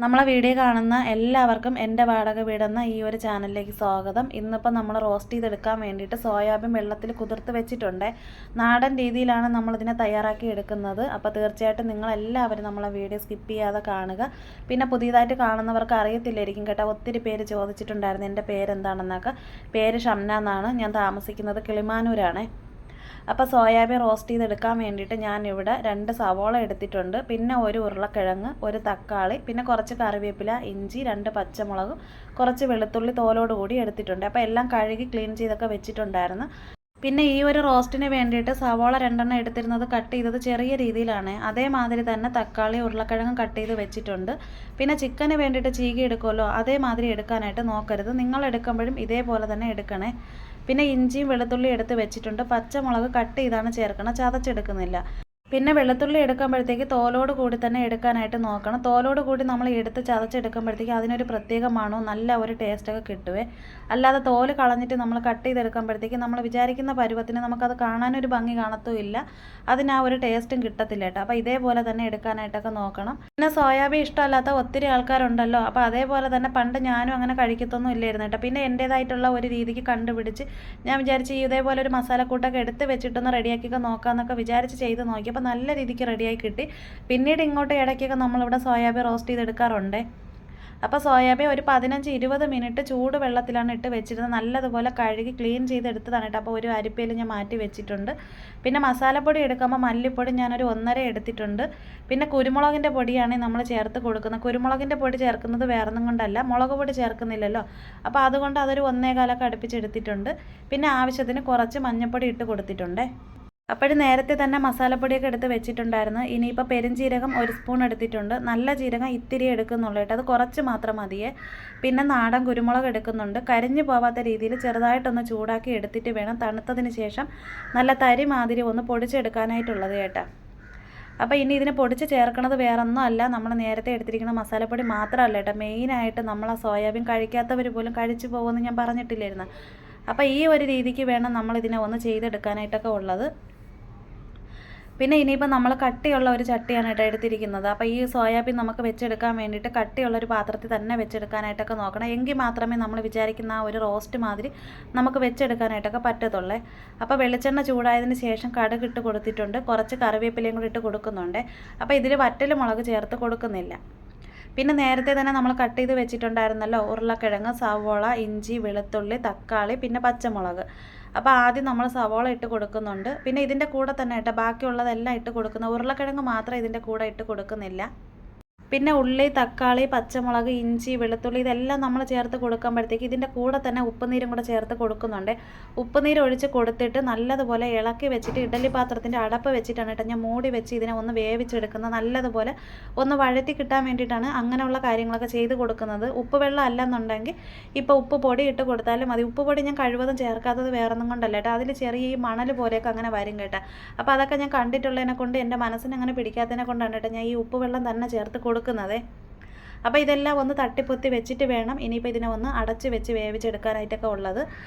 നമ്മളെ വീഡിയോ കാണുന്ന എല്ലാവർക്കും എൻ്റെ വാടക വീടെന്ന ഈ ഒരു ചാനലിലേക്ക് സ്വാഗതം. ഇന്നിപ്പോൾ നമ്മൾ റോസ്റ്റ് ചെയ്തെടുക്കാൻ വേണ്ടിയിട്ട് സോയാബീൻ വെള്ളത്തിൽ കുതിർത്ത് വെച്ചിട്ടുണ്ട്. നാടൻ രീതിയിലാണ് നമ്മളിതിനെ തയ്യാറാക്കി എടുക്കുന്നത്. അപ്പോൾ തീർച്ചയായിട്ടും നിങ്ങളെല്ലാവരും നമ്മളെ വീഡിയോ സ്കിപ്പ് ചെയ്യാതെ കാണുക. പിന്നെ പുതിയതായിട്ട് കാണുന്നവർക്ക് അറിയത്തില്ലായിരിക്കും കേട്ടോ. ഒത്തിരി പേര് ചോദിച്ചിട്ടുണ്ടായിരുന്നു എൻ്റെ പേരെന്താണെന്നൊക്കെ. പേര് ഷംന എന്നാണ്. ഞാൻ താമസിക്കുന്നത് കിളിമാനൂരാണ്. അപ്പോൾ സോയാബീൻ റോസ്റ്റ് ചെയ്തെടുക്കാൻ വേണ്ടിയിട്ട് ഞാനിവിടെ 2 സവോള എടുത്തിട്ടുണ്ട്. പിന്നെ ഒരു ഉരുളക്കിഴങ്ങ്, ഒരു തക്കാളി, പിന്നെ കുറച്ച് കറിവേപ്പില, ഇഞ്ചി, 2 പച്ചമുളക്, കുറച്ച് വെളുത്തുള്ളി തോലോട് കൂടി എടുത്തിട്ടുണ്ട്. അപ്പോൾ എല്ലാം കഴുകി ക്ലീൻ ചെയ്തൊക്കെ വെച്ചിട്ടുണ്ടായിരുന്നു. പിന്നെ ഈ ഒരു റോസ്റ്റിന് വേണ്ടിയിട്ട് സവോള 2 എടുത്തിരുന്നത് കട്ട് ചെയ്തത് ചെറിയ രീതിയിലാണ്. അതേമാതിരി തന്നെ തക്കാളി ഉരുളക്കിഴങ്ങും കട്ട് ചെയ്ത് വെച്ചിട്ടുണ്ട്. പിന്നെ ചിക്കന് വേണ്ടിയിട്ട് ചീകി എടുക്കുമല്ലോ, അതേമാതിരി എടുക്കാനായിട്ട് നോക്കരുത്. നിങ്ങൾ എടുക്കുമ്പോഴും ഇതേപോലെ തന്നെ എടുക്കണേ. പിന്നെ ഇഞ്ചിയും വെളുത്തുള്ളി എടുത്ത് വെച്ചിട്ടുണ്ട്. പച്ചമുളക് കട്ട് ചെയ്താണ് ചേർക്കണം, ചതച്ചെടുക്കുന്നില്ല. പിന്നെ വെളുത്തുള്ളി എടുക്കുമ്പോഴത്തേക്ക് തോലോട് കൂടി തന്നെ എടുക്കാനായിട്ട് നോക്കണം. തോലോട് കൂടി നമ്മൾ എടുത്ത് ചതച്ചെടുക്കുമ്പോഴത്തേക്ക് അതിനൊരു പ്രത്യേക മണവും നല്ല ഒരു ടേസ്റ്റൊക്കെ കിട്ടുവേ. അല്ലാതെ തോല് കളഞ്ഞിട്ട് നമ്മൾ കട്ട് ചെയ്തെടുക്കുമ്പോഴത്തേക്ക് നമ്മൾ വിചാരിക്കുന്ന പരുവത്തിന് നമുക്കത് കാണാനൊരു ഭംഗി കാണത്തുമില്ല. അതിന് ആ ഒരു ടേസ്റ്റും കിട്ടത്തില്ല കേട്ടോ. അപ്പോൾ ഇതേപോലെ തന്നെ എടുക്കാനായിട്ടൊക്കെ നോക്കണം. പിന്നെ സോയാബീൻ ഇഷ്ടമല്ലാത്ത ഒത്തിരി ആൾക്കാരുണ്ടല്ലോ. അപ്പോൾ അതേപോലെ തന്നെ പണ്ട് ഞാനും അങ്ങനെ കഴിക്കത്തൊന്നും ഇല്ലായിരുന്നു കേട്ടോ. പിന്നെ എൻ്റേതായിട്ടുള്ള ഒരു രീതിക്ക് കണ്ടുപിടിച്ച് ഞാൻ വിചാരിച്ച് ഇതേപോലെ ഒരു മസാലക്കൂട്ടൊക്കെ എടുത്ത് വെച്ചിട്ടൊന്ന് റെഡിയാക്കിയൊക്കെ നോക്കാമെന്നൊക്കെ വിചാരിച്ച് ചെയ്ത് നോക്കി. അപ്പോൾ നല്ല രീതിക്ക് റെഡിയായി കിട്ടി. പിന്നീട് ഇങ്ങോട്ട് ഇടയ്ക്കൊക്കെ നമ്മളിവിടെ സോയാബീൻ റോസ്റ്റ് ചെയ്തെടുക്കാറുണ്ട്. അപ്പോൾ സോയാബീൻ ഒരു 15-20 മിനിറ്റ് ചൂട് വെള്ളത്തിലാണ് ഇട്ട് വെച്ചിരുന്നത്. നല്ലതുപോലെ കഴുകി ക്ലീൻ ചെയ്തെടുത്തതാണ് കേട്ടോ. അപ്പോൾ ഒരു അരിപ്പയിൽ ഞാൻ മാറ്റി വെച്ചിട്ടുണ്ട്. പിന്നെ മസാലപ്പൊടി എടുക്കുമ്പോൾ മല്ലിപ്പൊടി ഞാനൊരു 1.5 എടുത്തിട്ടുണ്ട്. പിന്നെ കുരുമുളകിൻ്റെ പൊടിയാണ് നമ്മൾ ചേർത്ത് കൊടുക്കുന്നത്. കുരുമുളകിൻ്റെ പൊടി ചേർക്കുന്നത് വേറൊന്നും കൊണ്ടല്ല, മുളക് പൊടി ചേർക്കുന്നില്ലല്ലോ. അപ്പോൾ അതുകൊണ്ട് അതൊരു 1.25 അടുപ്പിച്ചെടുത്തിട്ടുണ്ട്. പിന്നെ ആവശ്യത്തിന് കുറച്ച് മഞ്ഞൾപ്പൊടി ഇട്ട് കൊടുത്തിട്ടുണ്ട്. അപ്പോഴും നേരത്തെ തന്നെ മസാലപ്പൊടിയൊക്കെ എടുത്ത് വെച്ചിട്ടുണ്ടായിരുന്നു. ഇനിയിപ്പോൾ പെരുംജീരകം 1 സ്പൂൺ എടുത്തിട്ടുണ്ട്. നല്ല ജീരകം ഇത്തിരി എടുക്കുന്നുള്ളൂ കേട്ടോ, അത് കുറച്ച് മാത്രം മതിയേ. പിന്നെ നാടൻ കുരുമുളക് എടുക്കുന്നുണ്ട്. കരിഞ്ഞു പോവാത്ത രീതിയിൽ ചെറുതായിട്ടൊന്ന് ചൂടാക്കി എടുത്തിട്ട് വേണം തണുത്തതിന് ശേഷം നല്ല തരി മാതിരി ഒന്ന് പൊടിച്ചെടുക്കാനായിട്ടുള്ളത് കേട്ടോ. അപ്പോൾ ഇനി ഇതിനെ പൊടിച്ച് ചേർക്കണത് വേറൊന്നും അല്ല, നമ്മൾ നേരത്തെ എടുത്തിരിക്കുന്ന മസാലപ്പൊടി മാത്രമല്ല കേട്ടോ. മെയിനായിട്ട് നമ്മൾ ആ സോയാബീൻ കഴിക്കാത്തവർ പോലും കഴിച്ചു പോകുമെന്ന് ഞാൻ പറഞ്ഞിട്ടില്ലായിരുന്നു. അപ്പോൾ ഈ ഒരു രീതിക്ക് വേണം നമ്മളിതിനെ ഒന്ന് ചെയ്തെടുക്കാനായിട്ടൊക്കെ ഉള്ളത്. പിന്നെ ഇനിയിപ്പോൾ നമ്മൾ കട്ടിയുള്ള ഒരു ചട്ടിയാണ് കേട്ടോ എടുത്തിരിക്കുന്നത്. അപ്പോൾ ഈ സോയാബീൻ നമുക്ക് വെച്ചെടുക്കാൻ വേണ്ടിയിട്ട് കട്ടിയുള്ള ഒരു പാത്രത്തിൽ തന്നെ വെച്ചെടുക്കാനായിട്ടൊക്കെ നോക്കണം. എങ്കിൽ മാത്രമേ നമ്മൾ വിചാരിക്കുന്ന ആ ഒരു റോസ്റ്റ് മാതിരി നമുക്ക് വെച്ചെടുക്കാനായിട്ടൊക്കെ പറ്റത്തുള്ളേ. അപ്പോൾ വെളിച്ചെണ്ണ ചൂടായതിന് ശേഷം കടുക് ഇട്ട് കൊടുത്തിട്ടുണ്ട്. കുറച്ച് കറിവേപ്പിലയും കൂടി ഇട്ട് കൊടുക്കുന്നുണ്ട്. അപ്പോൾ ഇതിൽ വറ്റൽ മുളക് ചേർത്ത് കൊടുക്കുന്നില്ല. പിന്നെ നേരത്തെ തന്നെ നമ്മൾ കട്ട് ചെയ്ത് വെച്ചിട്ടുണ്ടായിരുന്നല്ലോ ഉരുളക്കിഴങ്ങ്, സവോള, ഇഞ്ചി, വെളുത്തുള്ളി, തക്കാളി, പിന്നെ പച്ചമുളക്. അപ്പോൾ ആദ്യം നമ്മൾ സവോള ഇട്ട് കൊടുക്കുന്നുണ്ട്. പിന്നെ ഇതിൻ്റെ കൂടെ തന്നെ കേട്ടോ ബാക്കിയുള്ളതെല്ലാം ഇട്ട് കൊടുക്കുന്നത്. ഉരുളക്കിഴങ്ങ് മാത്രം ഇതിൻ്റെ കൂടെ ഇട്ട് കൊടുക്കുന്നില്ല. പിന്നെ ഉള്ളി, തക്കാളി, പച്ചമുളക്, ഇഞ്ചി, വെളുത്തുള്ളി ഇതെല്ലാം നമ്മൾ ചേർത്ത് കൊടുക്കുമ്പോഴത്തേക്ക് ഇതിൻ്റെ കൂടെ തന്നെ ഉപ്പുനീരും കൂടെ ചേർത്ത് കൊടുക്കുന്നുണ്ട്. ഉപ്പുനീര് ഒഴിച്ച് കൊടുത്തിട്ട് നല്ലതുപോലെ ഇളക്കി വെച്ചിട്ട് ഇഡ്ഡലി പാത്രത്തിൻ്റെ അടപ്പ് വെച്ചിട്ടാണ് കേട്ടോ ഞാൻ മൂടി വെച്ച് ഇതിനെ ഒന്ന് വേവിച്ചെടുക്കുന്നത്. നല്ലതുപോലെ ഒന്ന് വഴറ്റി കിട്ടാൻ വേണ്ടിയിട്ടാണ് അങ്ങനെയുള്ള കാര്യങ്ങളൊക്കെ ചെയ്ത് കൊടുക്കുന്നത്. ഉപ്പ് വെള്ളം അല്ലെന്നുണ്ടെങ്കിൽ ഇപ്പോൾ ഉപ്പ് പൊടി ഇട്ട് കൊടുത്താലും മതി. ഉപ്പ് പൊടി ഞാൻ കഴിവതും ചേർക്കാത്തത് വേറൊന്നും കൊണ്ടല്ല കേട്ടോ. അതിൽ ചെറിയ ഈ മണൽ പോലെയൊക്കെ അങ്ങനെ വരും കേട്ടോ. അപ്പോൾ അതൊക്കെ ഞാൻ കണ്ടിട്ടുള്ളതിനെ കൊണ്ട് എൻ്റെ മനസ്സിന് അങ്ങനെ പിടിക്കാത്തതിനെ കൊണ്ടാണ് കേട്ടോ ഞാൻ ഈ ഉപ്പ് വെള്ളം തന്നെ ചേർത്ത് കൊടുക്കുന്നത്. അപ്പോൾ ഇതെല്ലാം ഒന്ന് തട്ടിപ്പൊത്തി വെച്ചിട്ട് വേണം ഇനിയിപ്പോൾ ഇതിനെ ഒന്ന് അടച്ച് വെച്ച് വേവിച്ചെടുക്കാനായിട്ടൊക്കെ ഉള്ളത്.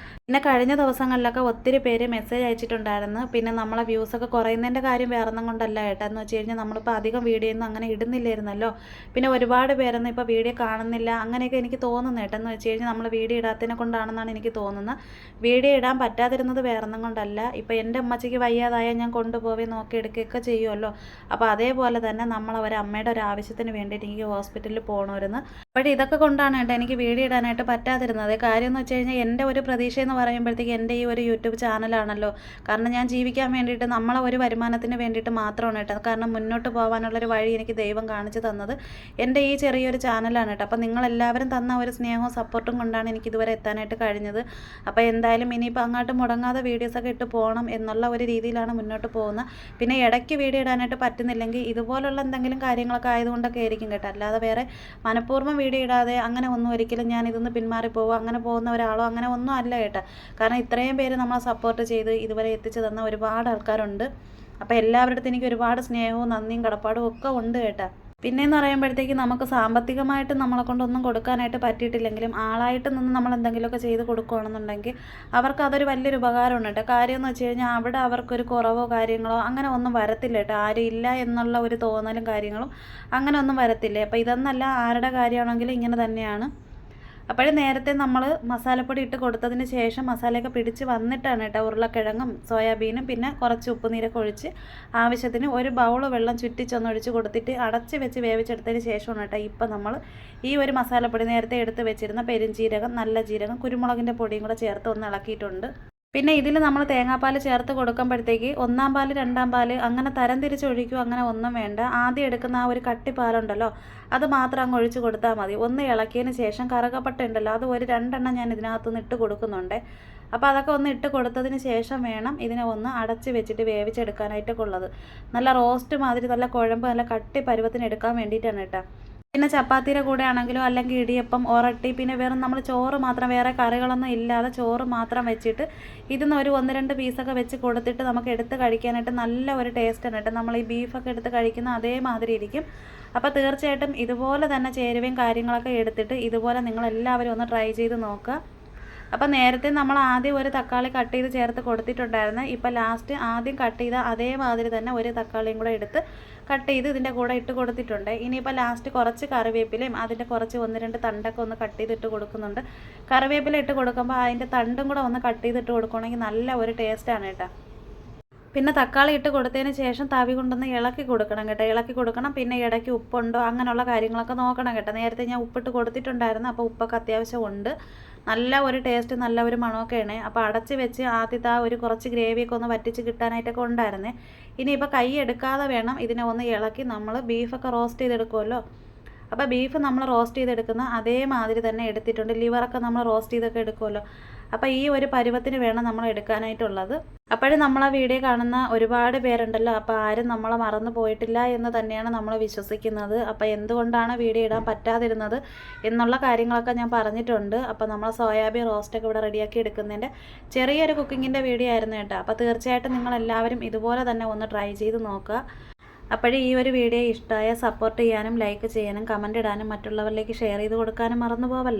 പിന്നെ കഴിഞ്ഞ ദിവസങ്ങളിലൊക്കെ ഒത്തിരി പേര് മെസ്സേജ് അയച്ചിട്ടുണ്ടായിരുന്നു. പിന്നെ നമ്മളെ വ്യൂസൊക്കെ കുറയുന്നതിൻ്റെ കാര്യം വേറൊന്നും കൊണ്ടല്ല കേട്ടോ. എന്ന് വെച്ച് കഴിഞ്ഞാൽ നമ്മളിപ്പോൾ അധികം വീഡിയോ ഒന്നും അങ്ങനെ ഇടുന്നില്ലായിരുന്നല്ലോ. പിന്നെ ഒരുപാട് പേരൊന്നും ഇപ്പോൾ വീഡിയോ കാണുന്നില്ല അങ്ങനെയൊക്കെ എനിക്ക് തോന്നുന്നു കേട്ടോ. എന്ന് വെച്ച് കഴിഞ്ഞാൽ നമ്മൾ വീഡിയോ ഇടാത്തതിനെ കൊണ്ടാണെന്നാണ് എനിക്ക് തോന്നുന്നത്. വീഡിയോ ഇടാൻ പറ്റാതിരുന്നത് വേറൊന്നും കൊണ്ടല്ല. ഇപ്പോൾ എൻ്റെ അമ്മച്ചിക്ക് വയ്യാതായാൽ ഞാൻ കൊണ്ടുപോയി നോക്കിയെടുക്കുകയൊക്കെ ചെയ്യുമല്ലോ. അപ്പോൾ അതേപോലെ തന്നെ നമ്മളൊരു അമ്മയുടെ ഒരു ആവശ്യത്തിന് വേണ്ടിയിട്ട് എനിക്ക് ഹോസ്പിറ്റലിൽ പോകണമായിരുന്നു. അപ്പോൾ ഇതൊക്കെ കൊണ്ടാണ് കേട്ടോ എനിക്ക് വീഡിയോ ഇടാനായിട്ട് പറ്റാതിരുന്നത്. കാര്യം എന്ന് വെച്ച് കഴിഞ്ഞാൽ എൻ്റെ ഒരു പ്രതീക്ഷ എന്ന് പറയുമ്പോഴത്തേക്ക് എൻ്റെ ഈ ഒരു യൂട്യൂബ് ചാനലാണല്ലോ. കാരണം ഞാൻ ജീവിക്കാൻ വേണ്ടിയിട്ട് നമ്മളെ ഒരു വരുമാനത്തിന് വേണ്ടിയിട്ട് മാത്രമാണ് കേട്ടോ. കാരണം മുന്നോട്ട് പോകാനുള്ളൊരു വഴി എനിക്ക് ദൈവം കാണിച്ചു തന്നത് എൻ്റെ ഈ ചെറിയൊരു ചാനലാണ് കേട്ടോ. അപ്പോൾ നിങ്ങളെല്ലാവരും തന്ന ഒരു സ്നേഹവും സപ്പോർട്ടും കൊണ്ടാണ് എനിക്ക് ഇതുവരെ എത്താനായിട്ട് കഴിഞ്ഞത്. അപ്പോൾ എന്തായാലും ഇനിയിപ്പോൾ അങ്ങോട്ട് മുടങ്ങാതെ വീഡിയോസൊക്കെ ഇട്ട് പോകണം എന്നുള്ള ഒരു രീതിയിലാണ് മുന്നോട്ട് പോകുന്നത്. പിന്നെ ഇടയ്ക്ക് വീഡിയോ ഇടാനായിട്ട് പറ്റുന്നില്ലെങ്കിൽ ഇതുപോലുള്ള എന്തെങ്കിലും കാര്യങ്ങളൊക്കെ ആയതുകൊണ്ടൊക്കെ ആയിരിക്കും കേട്ടോ. അല്ലാതെ വേറെ മനഃപൂർവ്വം വീഡിയോ ഇടാതെ അങ്ങനെ ഒന്നും ഒരിക്കലും ഞാൻ ഇതൊന്ന് പിന്മാറി പോവുക അങ്ങനെ പോകുന്ന ഒരാളോ അങ്ങനെ ഒന്നും അല്ല കേട്ടോ. കാരണം ഇത്രയും പേര് നമ്മളെ സപ്പോർട്ട് ചെയ്ത് ഇതുവരെ എത്തിച്ചു തന്ന ഒരുപാട് ആൾക്കാരുണ്ട്. അപ്പോൾ എല്ലാവരുടെ അടുത്തും എനിക്ക് ഒരുപാട് സ്നേഹവും നന്ദിയും കടപ്പാടും ഒക്കെ ഉണ്ട് കേട്ടോ. പിന്നെയെന്ന് പറയുമ്പോഴത്തേക്ക് നമുക്ക് സാമ്പത്തികമായിട്ട് നമ്മളെ കൊണ്ടൊന്നും കൊടുക്കാനായിട്ട് പറ്റിയിട്ടില്ലെങ്കിലും ആളായിട്ട് നിന്ന് നമ്മൾ എന്തെങ്കിലുമൊക്കെ ചെയ്ത് കൊടുക്കുകയാണെന്നുണ്ടെങ്കിൽ അവർക്ക് അതൊരു വലിയൊരു ഉപകാരമാണ് കേട്ടോ. കാര്യമെന്ന് വെച്ച് കഴിഞ്ഞാൽ അവിടെ അവർക്കൊരു കുറവോ കാര്യങ്ങളോ അങ്ങനെ ഒന്നും വരത്തില്ല കേട്ടോ. ആരും ഇല്ല എന്നുള്ള ഒരു തോന്നലും കാര്യങ്ങളും അങ്ങനെ ഒന്നും വരത്തില്ലേ. അപ്പോൾ ഇതെന്നല്ല ആരുടെ കാര്യമാണെങ്കിലും ഇങ്ങനെ തന്നെയാണ്. അപ്പോഴും നേരത്തെ നമ്മൾ മസാലപ്പൊടി ഇട്ട് കൊടുത്തതിന് ശേഷം മസാലയൊക്കെ പിടിച്ച് വന്നിട്ടാണ് കേട്ടോ ഉരുളക്കിഴങ്ങും സോയാബീനും പിന്നെ കുറച്ച് ഉപ്പുനീരൊക്കെ ഒഴിച്ച് ആവശ്യത്തിന് ഒരു ബൗൾ വെള്ളം ചുറ്റിച്ചൊന്ന് ഒഴിച്ച് കൊടുത്തിട്ട് അടച്ച് വെച്ച് വേവിച്ചെടുത്തതിന് ശേഷമാണ് കേട്ടോ ഇപ്പം നമ്മൾ ഈ ഒരു മസാലപ്പൊടി നേരത്തെ എടുത്ത് വെച്ചിരുന്ന പെരുംജീരകം, നല്ല ജീരകം, കുരുമുളകിൻ്റെ പൊടിയും കൂടെ ചേർത്ത് ഒന്ന് ഇളക്കിയിട്ടുണ്ട്. പിന്നെ ഇതിൽ നമ്മൾ തേങ്ങാപ്പാൽ ചേർത്ത് കൊടുക്കുമ്പോഴത്തേക്ക് 1-ാം പാൽ 2-ാം പാൽ അങ്ങനെ തരം തിരിച്ചൊഴിക്കുക അങ്ങനെ ഒന്നും വേണ്ട. ആദ്യം എടുക്കുന്ന ആ ഒരു കട്ടിപ്പാലുണ്ടല്ലോ അത് മാത്രം അങ്ങ് ഒഴിച്ച് കൊടുത്താൽ മതി. ഒന്ന് ഇളക്കിയതിന് ശേഷം കറുകപ്പട്ട ഉണ്ടല്ലോ അത് ഒരു 2 എണ്ണം ഞാൻ ഇതിനകത്തുനിന്ന് ഇട്ട് കൊടുക്കുന്നുണ്ട്. അപ്പോൾ അതൊക്കെ ഒന്ന് ഇട്ട് കൊടുത്തതിന് ശേഷം വേണം ഇതിനെ ഒന്ന് അടച്ച് വെച്ചിട്ട് വേവിച്ചെടുക്കാനായിട്ടൊക്കെ ഉള്ളത്. നല്ല റോസ്റ്റ് മാതിരി നല്ല കുഴമ്പ് നല്ല കട്ടി പരുവത്തിന് എടുക്കാൻ വേണ്ടിയിട്ടാണ് കേട്ടോ. പിന്നെ ചപ്പാത്തിയുടെ കൂടെ ആണെങ്കിലും അല്ലെങ്കിൽ ഇടിയപ്പം, ഒറട്ടി, പിന്നെ വെറും നമ്മൾ ചോറ് മാത്രം വേറെ കറികളൊന്നും ഇല്ലാതെ ചോറ് മാത്രം വെച്ചിട്ട് ഇതിന്ന് ഒരു 1-2 പീസൊക്കെ വെച്ച് കൊടുത്തിട്ട് നമുക്ക് എടുത്ത് കഴിക്കാനായിട്ട് നല്ല ഒരു ടേസ്റ്റാണ് കേട്ടോ. നമ്മൾ ഈ ബീഫൊക്കെ എടുത്ത് കഴിക്കുന്ന അതേമാതിരി ഇരിക്കും. അപ്പോൾ തീർച്ചയായിട്ടും ഇതുപോലെ തന്നെ ചേരുവയും കാര്യങ്ങളൊക്കെ എടുത്തിട്ട് ഇതുപോലെ നിങ്ങളെല്ലാവരും ഒന്ന് ട്രൈ ചെയ്ത് നോക്കുക. അപ്പോൾ നേരത്തെ നമ്മൾ ആദ്യം ഒരു തക്കാളി കട്ട് ചെയ്ത് ചേർത്ത് കൊടുത്തിട്ടുണ്ടായിരുന്നു. ഇപ്പോൾ ലാസ്റ്റ് ആദ്യം കട്ട് ചെയ്ത അതേമാതിരി തന്നെ ഒരു തക്കാളിയും കൂടെ എടുത്ത് കട്ട് ചെയ്ത് ഇതിൻ്റെ കൂടെ ഇട്ട് കൊടുത്തിട്ടുണ്ട്. ഇനിയിപ്പോൾ ലാസ്റ്റ് കുറച്ച് കറിവേപ്പിലയും അതിൻ്റെ കുറച്ച് 1-2 തണ്ടൊക്കെ ഒന്ന് കട്ട് ചെയ്തിട്ട് കൊടുക്കുന്നുണ്ട്. കറിവേപ്പില ഇട്ട് കൊടുക്കുമ്പോൾ അതിൻ്റെ തണ്ടും കൂടെ ഒന്ന് കട്ട് ചെയ്തിട്ട് കൊടുക്കുകയാണെങ്കിൽ നല്ല ഒരു ടേസ്റ്റാണ് കേട്ടോ. പിന്നെ തക്കാളി ഇട്ട് കൊടുത്തതിന് ശേഷം തവി കൊണ്ടൊന്ന് ഇളക്കി കൊടുക്കണം കേട്ടോ. ഇളക്കി കൊടുക്കണം. പിന്നെ ഇടയ്ക്ക് ഉപ്പുണ്ടോ അങ്ങനെയുള്ള കാര്യങ്ങളൊക്കെ നോക്കണം കേട്ടോ. നേരത്തെ ഞാൻ ഉപ്പിട്ട് കൊടുത്തിട്ടുണ്ടായിരുന്നു. അപ്പോൾ ഉപ്പൊക്കെ അത്യാവശ്യം ഉണ്ട്. നല്ല ഒരു ടേസ്റ്റ് നല്ല ഒരു മണമൊക്കെയാണ്. അപ്പോൾ അടച്ച് വെച്ച് ആദ്യത്തെ ആ ഒരു കുറച്ച് ഗ്രേവിയൊക്കെ ഒന്ന് വറ്റിച്ച് കിട്ടാനായിട്ടൊക്കെ ഉണ്ടായിരുന്നേ. ഇനിയിപ്പോൾ കൈ എടുക്കാതെ വേണം ഇതിനെ ഒന്ന് ഇളക്കി നമ്മൾ ബീഫൊക്കെ റോസ്റ്റ് ചെയ്തെടുക്കുമല്ലോ. അപ്പോൾ ബീഫ് നമ്മൾ റോസ്റ്റ് ചെയ്തെടുക്കുന്ന അതേമാതിരി തന്നെ എടുത്തിട്ടുണ്ട്. ലിവറൊക്കെ നമ്മൾ റോസ്റ്റ് ചെയ്തൊക്കെ എടുക്കുമല്ലോ. അപ്പോൾ ഈ ഒരു പരുവത്തിന് വേണം നമ്മൾ എടുക്കാനായിട്ടുള്ളത്. അപ്പോഴും നമ്മളെ വീഡിയോ കാണുന്ന ഒരുപാട് പേരുണ്ടല്ലോ. അപ്പോൾ ആരും നമ്മളെ മറന്നു പോയിട്ടില്ല എന്ന് തന്നെയാണ് നമ്മൾ വിശ്വസിക്കുന്നത്. അപ്പോൾ എന്തുകൊണ്ടാണ് വീഡിയോ ഇടാൻ പറ്റാതിരുന്നത് എന്നുള്ള കാര്യങ്ങളൊക്കെ ഞാൻ പറഞ്ഞിട്ടുണ്ട്. അപ്പോൾ നമ്മൾ സോയാബീൻ റോസ്റ്റൊക്കെ ഇവിടെ റെഡിയാക്കി എടുക്കുന്നതിൻ്റെ ചെറിയൊരു കുക്കിങ്ങിൻ്റെ വീഡിയോ ആയിരുന്നു കേട്ടോ. അപ്പോൾ തീർച്ചയായിട്ടും നിങ്ങളെല്ലാവരും ഇതുപോലെ തന്നെ ഒന്ന് ട്രൈ ചെയ്ത് നോക്കുക. അപ്പോഴേ ഈ ഒരു വീഡിയോ ഇഷ്ടമായ സപ്പോർട്ട് ചെയ്യാനും ലൈക്ക് ചെയ്യാനും കമൻ്റ് ഇടാനും മറ്റുള്ളവരിലേക്ക് ഷെയർ ചെയ്ത് കൊടുക്കാനും മറന്നു പോവല്ലേ.